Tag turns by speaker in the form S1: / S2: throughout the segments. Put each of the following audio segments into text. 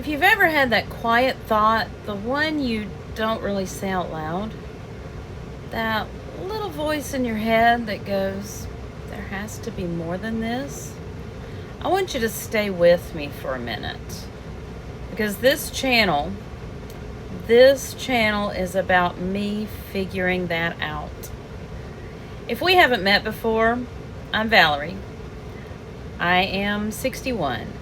S1: If you've ever had that quiet thought, the one you don't really say out loud, that little voice in your head that goes, there has to be more than this, I want you to stay with me for a minute. Because this channel is about me figuring that out. If we haven't met before, I'm Valerie. I am 61.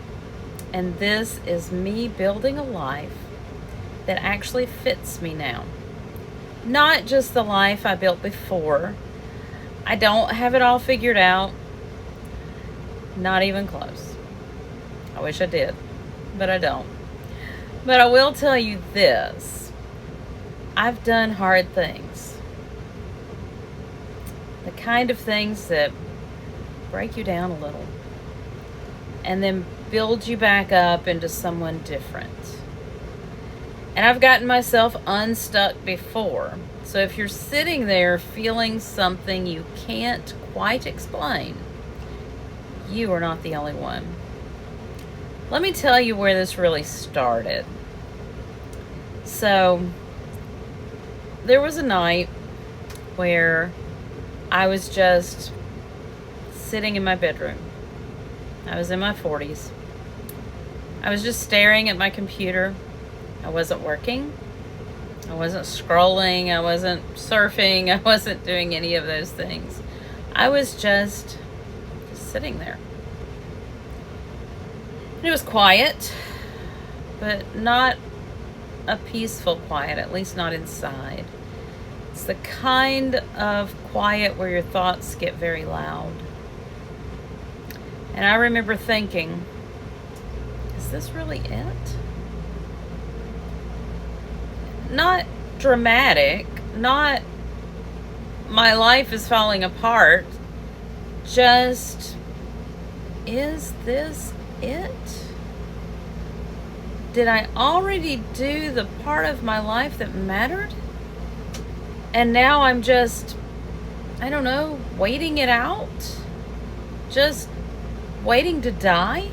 S1: And this is me building a life that actually fits me now. Not just the life I built before. I don't have it all figured out. Not even close. I wish I did, but I don't. But I will tell you this. I've done hard things. The kind of things that break you down a little and then build you back up into someone different. And I've gotten myself unstuck before. So if you're sitting there feeling something you can't quite explain, you are not the only one. Let me tell you where this really started. So there was a night where I was just sitting in my bedroom. I was in my 40s. I was just staring at my computer. I wasn't working. I wasn't scrolling. I wasn't surfing. I wasn't doing any of those things. I was just sitting there. And it was quiet, but not a peaceful quiet, at least not inside. It's the kind of quiet where your thoughts get very loud. And I remember thinking, is this really it? Not dramatic, not my life is falling apart, just, is this it? Did I already do the part of my life that mattered? And now I'm just, I don't know, waiting it out? Just waiting to die?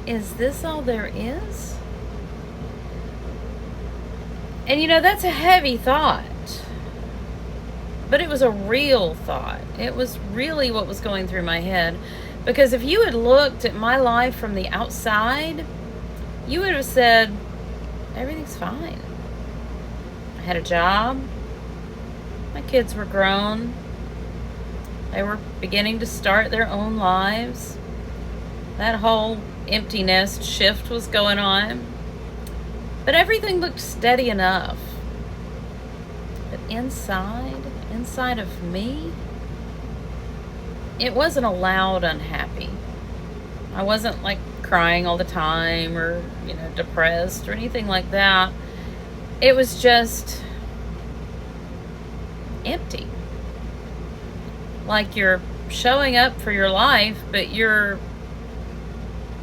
S1: Is this all there is? And you know, that's a heavy thought. But it was a real thought. It was really what was going through my head. Because if you had looked at my life from the outside, you would have said, everything's fine. I had a job. My kids were grown. They were beginning to start their own lives. That whole empty nest shift was going on. But everything looked steady enough. But inside of me, it wasn't a loud unhappy. I wasn't like crying all the time or, depressed or anything like that. It was just empty. Like you're showing up for your life, but you're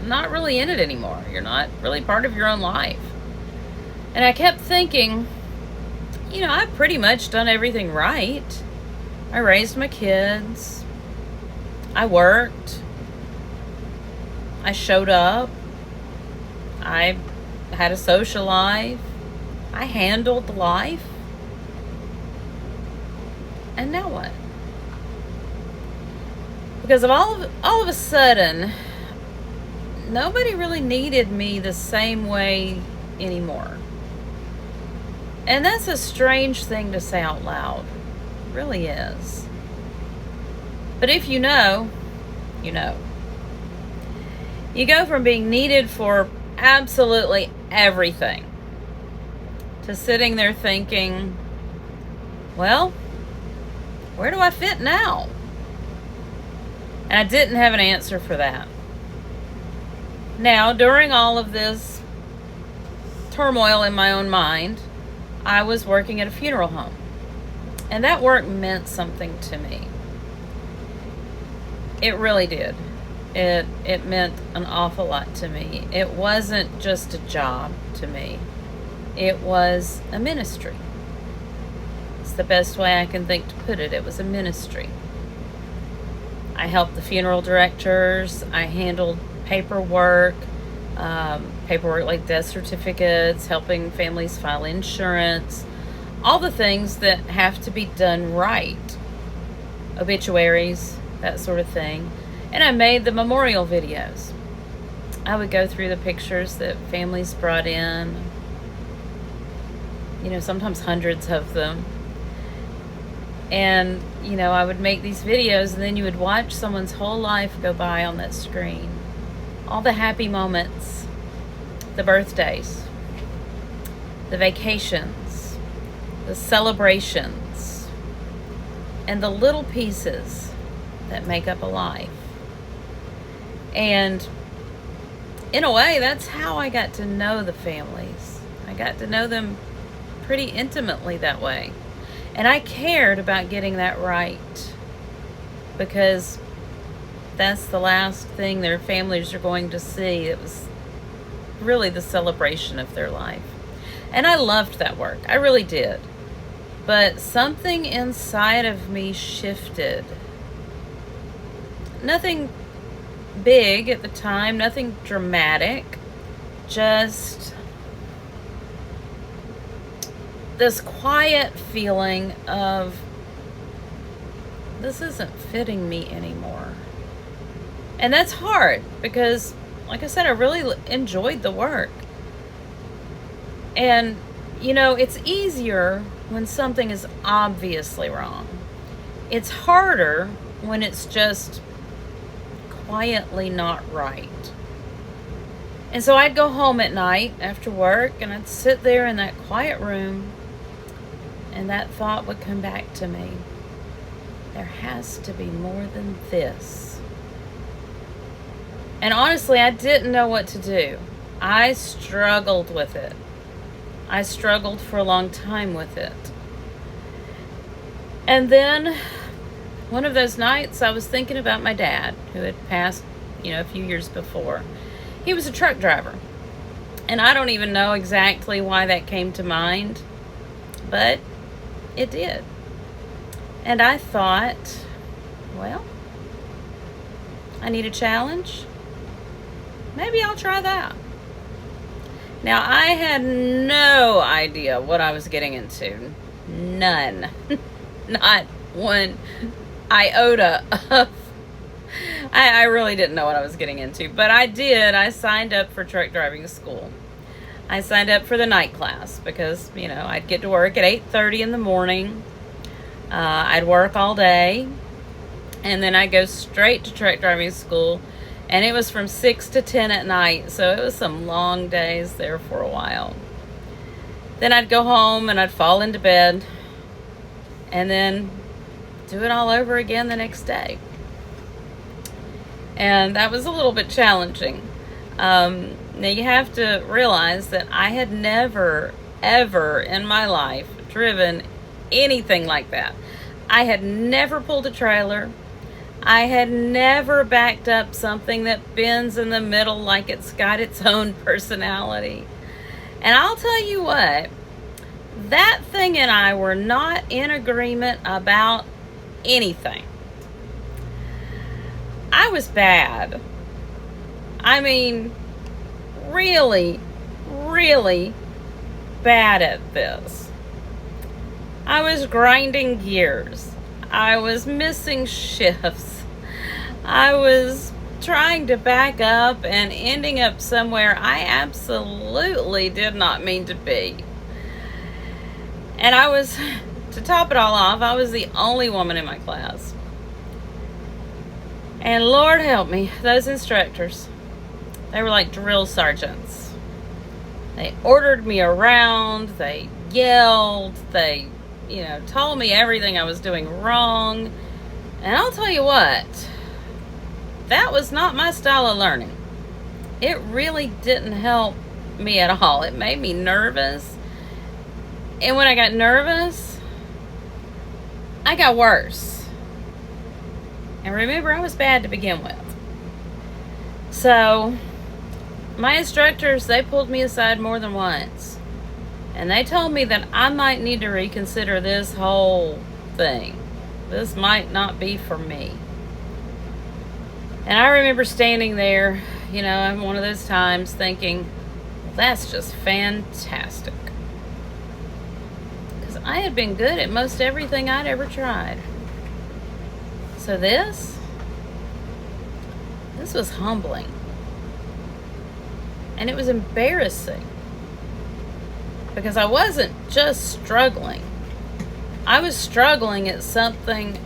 S1: not really in it anymore. You're not really part of your own life. And I kept thinking, I've pretty much done everything right. I raised my kids. I worked. I showed up. I had a social life. I handled life. And now what? Because all of a sudden, nobody really needed me the same way anymore. And that's a strange thing to say out loud. It really is. But if you know, you know. You go from being needed for absolutely everything to sitting there thinking, well, where do I fit now? And I didn't have an answer for that. Now, during all of this turmoil in my own mind, I was working at a funeral home. And that work meant something to me. It really did. It meant an awful lot to me. It wasn't just a job to me. It was a ministry. It's the best way I can think to put it. It was a ministry. I helped the funeral directors. I handled paperwork. paperwork like death certificates, helping families file insurance, all the things that have to be done right, obituaries, that sort of thing. And I made the memorial videos. I would go through the pictures that families brought in, sometimes hundreds of them. And, I would make these videos, and then you would watch someone's whole life go by on that screen. All the happy moments, the birthdays, the vacations, the celebrations, and the little pieces that make up a life. And in a way, that's how I got to know the families. I got to know them pretty intimately that way. And I cared about getting that right, because that's the last thing their families are going to see. It was really the celebration of their life. And I loved that work. I really did. But something inside of me shifted. Nothing big at the time, nothing dramatic, just this quiet feeling of, this isn't fitting me anymore. And that's hard because, like I said, I really enjoyed the work. And, it's easier when something is obviously wrong. It's harder when it's just quietly not right. And so I'd go home at night after work, and I'd sit there in that quiet room, and that thought would come back to me. There has to be more than this. And honestly, I didn't know what to do. I struggled with it. I struggled for a long time with it. And then one of those nights, I was thinking about my dad, who had passed, a few years before. He was a truck driver. And I don't even know exactly why that came to mind, but it did. And I thought, well, I need a challenge. Maybe I'll try that. Now, I had no idea what I was getting into. None. Not one iota of. I really didn't know what I was getting into. But I did. I signed up for truck driving school. I signed up for the night class because, I'd get to work at 8:30 in the morning. I'd work all day. And then I'd go straight to truck driving school. And it was from 6 to 10 at night. So it was some long days there for a while. Then I'd go home and I'd fall into bed. And then do it all over again the next day. And that was a little bit challenging. Now you have to realize that I had never, ever in my life driven anything like that. I had never pulled a trailer. I had never backed up something that bends in the middle like it's got its own personality. And I'll tell you what, that thing and I were not in agreement about anything. I was bad. I mean, really, really bad at this. I was grinding gears. I was missing shifts. I was trying to back up and ending up somewhere I absolutely did not mean to be. And to top it all off, I was the only woman in my class. And Lord help me, those instructors, they were like drill sergeants. They ordered me around, they yelled, they, told me everything I was doing wrong. And I'll tell you what, that was not my style of learning. It really didn't help me at all. It made me nervous. And when I got nervous, I got worse. And remember, I was bad to begin with. So, my instructors, they pulled me aside more than once. And they told me that I might need to reconsider this whole thing. This might not be for me. And I remember standing there, I'm one of those times thinking, well, that's just fantastic. Because I had been good at most everything I'd ever tried. So this was humbling. And it was embarrassing. Because I wasn't just struggling. I was struggling at something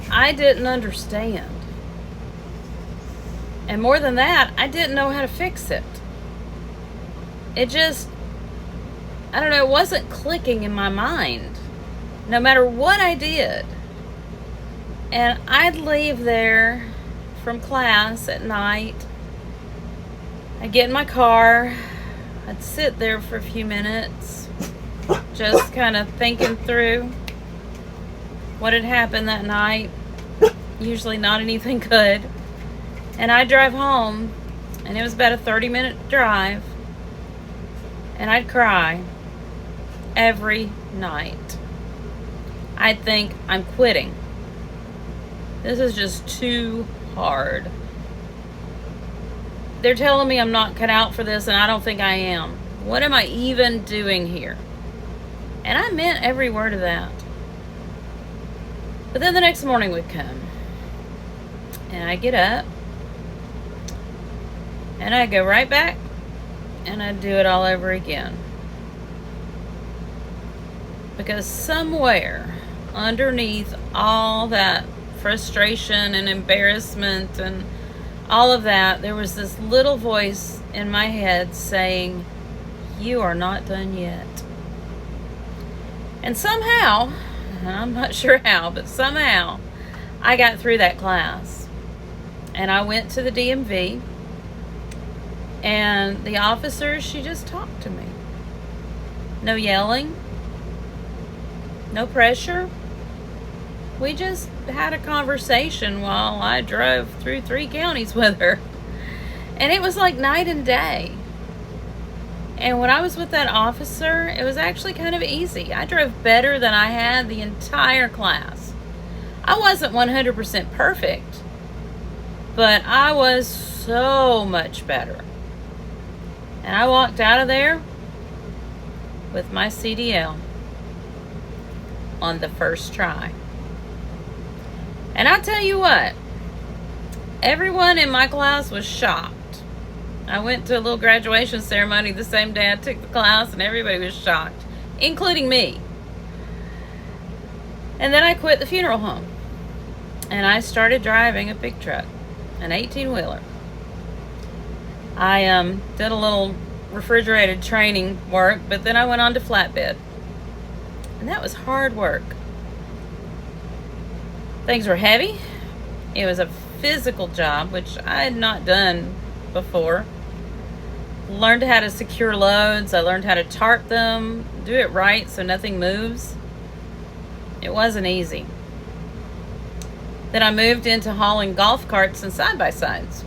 S1: I didn't understand. And more than that, I didn't know how to fix it. It just, I don't know, it wasn't clicking in my mind. No matter what I did. And I'd leave there from class at night. I'd get in my car. I'd sit there for a few minutes, just kind of thinking through what had happened that night. Usually not anything good. And I'd drive home, and it was about a 30-minute drive, and I'd cry every night. I'd think, I'm quitting. This is just too hard. They're telling me I'm not cut out for this, and I don't think I am. What am I even doing here? And I meant every word of that. But then the next morning would come, and I'd get up, and I'd go right back, and I'd do it all over again. Because somewhere underneath all that frustration and embarrassment and all of that, there was this little voice in my head saying, you are not done yet. And somehow, I'm not sure how, but somehow I got through that class. And I went to the DMV, and the officer, she just talked to me. No yelling, no pressure. We just had a conversation while I drove through 3 counties with her. And it was like night and day. And when I was with that officer, it was actually kind of easy. I drove better than I had the entire class. I wasn't 100% perfect, but I was so much better. And I walked out of there with my CDL on the first try. And I'll tell you what, everyone in my class was shocked. I went to a little graduation ceremony the same day I took the class, and everybody was shocked, including me. And then I quit the funeral home, and I started driving a big truck, an 18-wheeler. I did a little refrigerated training work, but then I went on to flatbed. And that was hard work. Things were heavy. It was a physical job, which I had not done before. Learned how to secure loads. I learned how to tarp them, do it right so nothing moves. It wasn't easy. Then I moved into hauling golf carts and side-by-sides.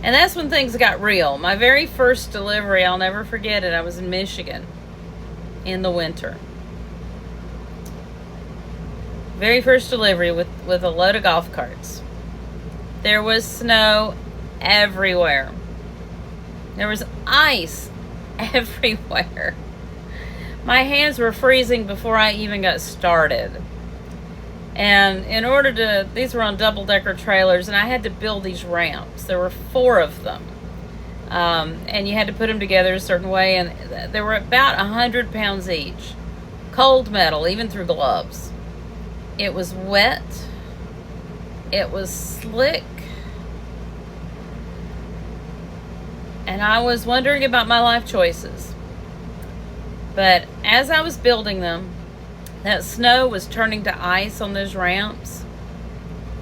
S1: And that's when things got real. My very first delivery, I'll never forget it. I was in Michigan in the winter. Very first delivery with a load of golf carts. There was snow everywhere. There was ice everywhere. My hands were freezing before I even got started. And in order to, these were on double-decker trailers, and I had to build these ramps. There were 4 of them. And you had to put them together a certain way, and they were about 100 pounds each. Cold metal, even through gloves. It was wet. It was slick. And I was wondering about my life choices. But as I was building them, that snow was turning to ice on those ramps.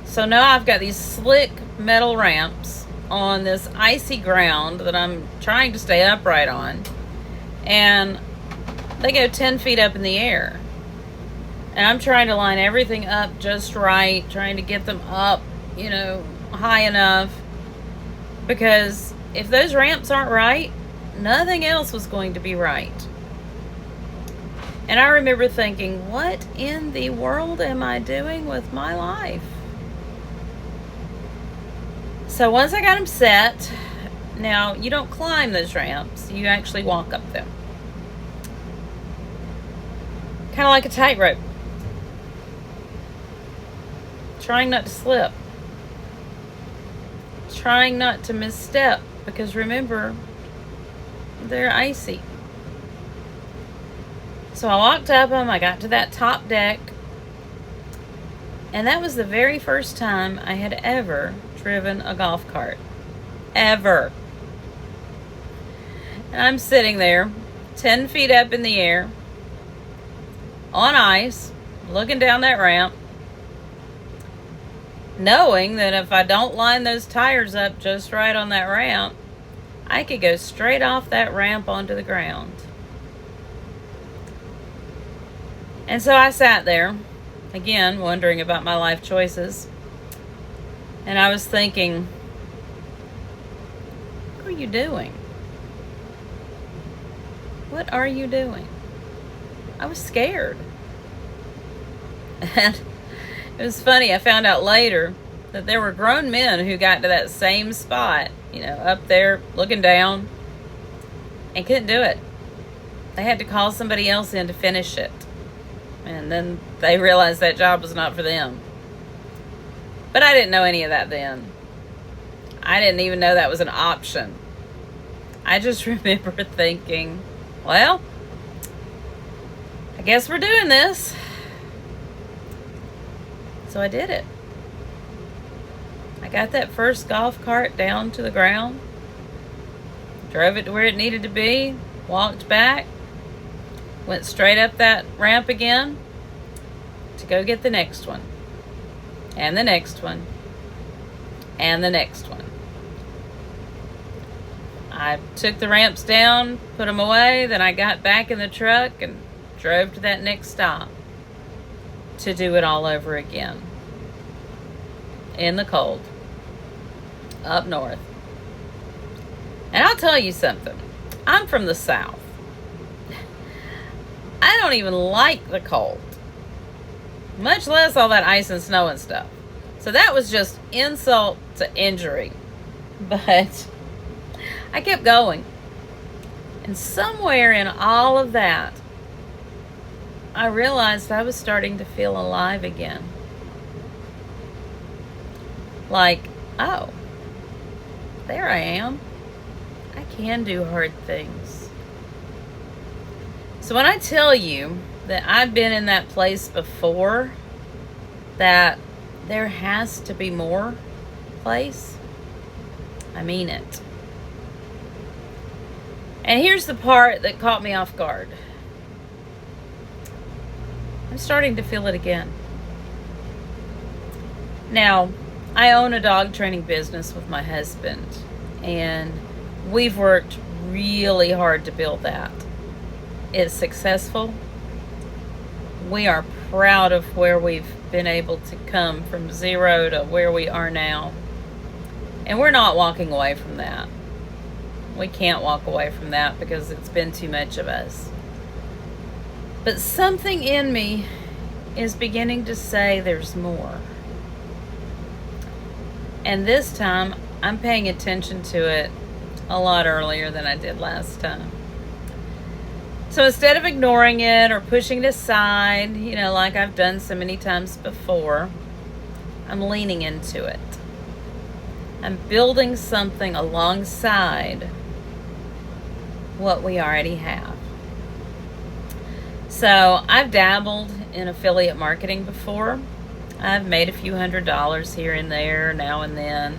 S1: So now I've got these slick metal ramps on this icy ground that I'm trying to stay upright on. And they go 10 feet up in the air. And I'm trying to line everything up just right, trying to get them up, high enough. Because if those ramps aren't right, nothing else was going to be right. And I remember thinking, what in the world am I doing with my life? So once I got them set, now you don't climb those ramps, you actually walk up them. Kind of like a tightrope. Trying not to slip. Trying not to misstep, because remember, they're icy. So I walked up them, I got to that top deck, and that was the very first time I had ever driven a golf cart. Ever. And I'm sitting there, 10 feet up in the air, on ice, looking down that ramp, knowing that if I don't line those tires up just right on that ramp, I could go straight off that ramp onto the ground. And so I sat there, again, wondering about my life choices. And I was thinking, what are you doing? What are you doing? I was scared. And it was funny, I found out later that there were grown men who got to that same spot, up there looking down, and couldn't do it. They had to call somebody else in to finish it. And then they realized that job was not for them. But I didn't know any of that then. I didn't even know that was an option. I just remember thinking, well, I guess we're doing this. So I did it. I got that first golf cart down to the ground, drove it to where it needed to be, walked back, went straight up that ramp again to go get the next one, and the next one, and the next one. I took the ramps down, put them away, then I got back in the truck and drove to that next stop to do it all over again. In the cold. Up north. And I'll tell you something. I'm from the South. I don't even like the cold. Much less all that ice and snow and stuff. So that was just insult to injury. But I kept going. And somewhere in all of that, I realized I was starting to feel alive again. Like, oh, there I am. I can do hard things. So when I tell you that I've been in that place before, that there has to be more place, I mean it. And here's the part that caught me off guard. I'm starting to feel it again. Now, I own a dog training business with my husband, and we've worked really hard to build that. It's successful. We are proud of where we've been able to come from zero to where we are now. And we're not walking away from that. We can't walk away from that because it's been too much of us. But something in me is beginning to say there's more. And this time, I'm paying attention to it a lot earlier than I did last time. So instead of ignoring it or pushing it aside, like I've done so many times before, I'm leaning into it. I'm building something alongside what we already have. So I've dabbled in affiliate marketing before. I've made a few $100s here and there, now and then,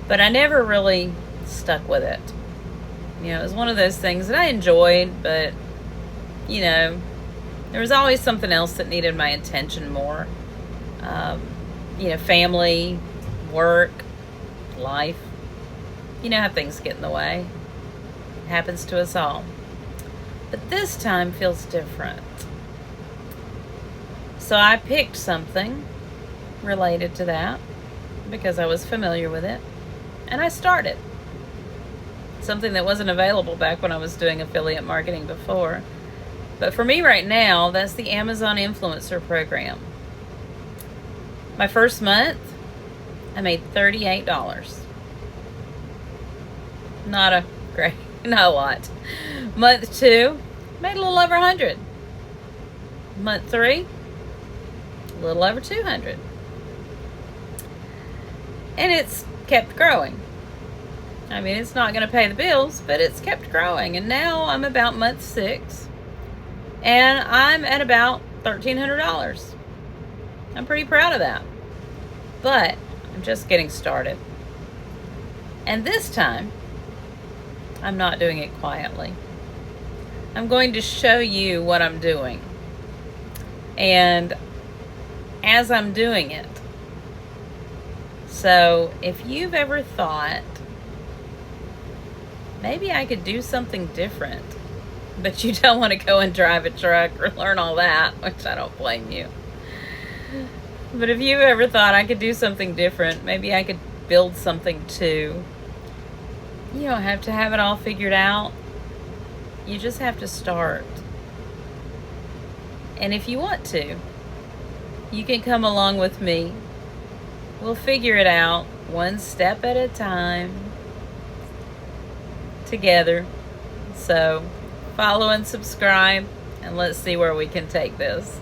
S1: but I never really stuck with it. It was one of those things that I enjoyed, but, there was always something else that needed my attention more. Family, work, life. How things get in the way. It happens to us all. But this time feels different. So I picked something related to that because I was familiar with it, and I started something that wasn't available back when I was doing affiliate marketing before. But for me right now, that's the Amazon Influencer Program. My first month, I made $38. Not a great, not a lot. Month 2, made a little over 100. Month 3, a little over 200. And it's kept growing. I mean, it's not going to pay the bills, but it's kept growing. And now I'm about month 6, and I'm at about $1,300. I'm pretty proud of that. But I'm just getting started. And this time, I'm not doing it quietly. I'm going to show you what I'm doing. And as I'm doing it. So if you've ever thought, maybe I could do something different, but you don't want to go and drive a truck or learn all that, which I don't blame you. But if you've ever thought I could do something different, maybe I could build something too. You don't have to have it all figured out. You just have to start. And if you want to, you can come along with me. We'll figure it out one step at a time together. So follow and subscribe, and let's see where we can take this.